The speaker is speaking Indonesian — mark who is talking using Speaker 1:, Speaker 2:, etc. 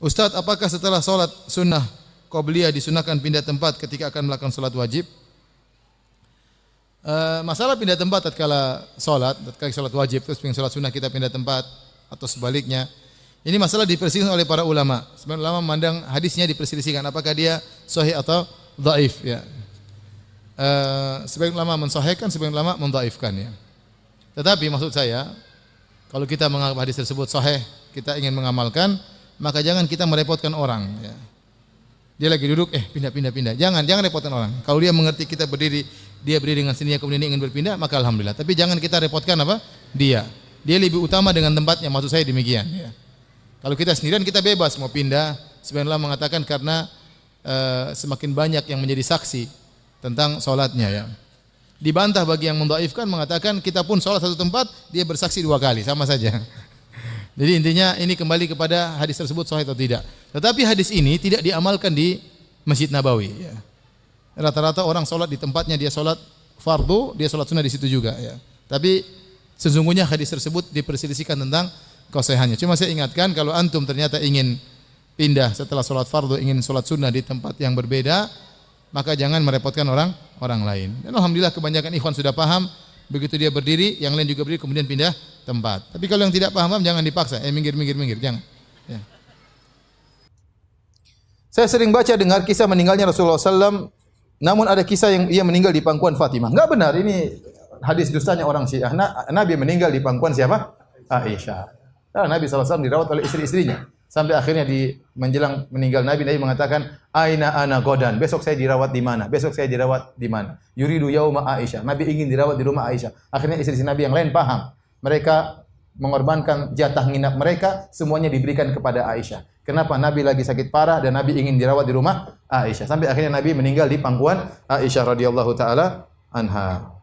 Speaker 1: Ustadz, apakah setelah sholat sunnah qobliyah disunahkan pindah tempat ketika akan melakukan sholat wajib? Masalah pindah tempat tatkala sholat wajib terus pengen sholat sunnah kita pindah tempat atau sebaliknya. Ini masalah diperselisihkan oleh para ulama. Sebagian ulama memandang hadisnya diperselisihkan apakah dia sahih atau dhaif ya. Sebagian ulama mensahihkan, sebagian ulama mendhaifkan ya. Tetapi maksud saya kalau kita menganggap hadis tersebut sahih, kita ingin mengamalkan, maka jangan kita merepotkan orang ya. Dia lagi duduk, pindah. Jangan repotkan orang. Kalau dia mengerti kita berdiri, dia berdiri dengan sendirinya kemudian dia ingin berpindah, maka alhamdulillah. Tapi jangan kita repotkan apa? Dia lebih utama dengan tempatnya, maksud saya demikian ya. Kalau kita sendirian kita bebas mau pindah. Sebagian ulama mengatakan karena semakin banyak yang menjadi saksi tentang salatnya ya. Dibantah bagi yang mendhaifkan mengatakan kita pun salat satu tempat, dia bersaksi 2 kali, sama saja. Jadi intinya ini kembali kepada hadis tersebut sahih atau tidak. Tetapi hadis ini tidak diamalkan di Masjid Nabawi ya. Rata-rata orang salat di tempatnya, dia salat fardu, dia salat sunnah di situ juga ya. Tapi sesungguhnya hadis tersebut diperselisihkan tentang kesahihannya. Cuma saya ingatkan kalau antum ternyata ingin pindah setelah salat fardu, ingin salat sunnah di tempat yang berbeda, maka jangan merepotkan orang lain. Dan alhamdulillah kebanyakan ikhwan sudah paham, begitu dia berdiri, yang lain juga berdiri kemudian pindah tempat. Tapi kalau yang tidak paham jangan dipaksa, minggir, jangan. Ya. Saya sering baca dengar kisah meninggalnya Rasulullah SAW, namun ada kisah yang ia meninggal di pangkuan Fatimah. Enggak benar, ini hadis dustanya orang Syiah. Nabi meninggal di pangkuan siapa? Aisyah. Nah, Nabi SAW dirawat oleh istri-istrinya. Sampai akhirnya di menjelang meninggal Nabi mengatakan, "Aina ana godan?" Besok saya dirawat di mana? Besok saya dirawat di mana? Yuridu yauma Aisyah. Nabi ingin dirawat di rumah Aisyah. Akhirnya istri-istri Nabi yang lain paham. Mereka mengorbankan jatah nginap mereka, semuanya diberikan kepada Aisyah. Kenapa? Nabi lagi sakit parah dan Nabi ingin dirawat di rumah Aisyah. Sampai akhirnya Nabi meninggal di pangkuan Aisyah radhiyallahu taala anha.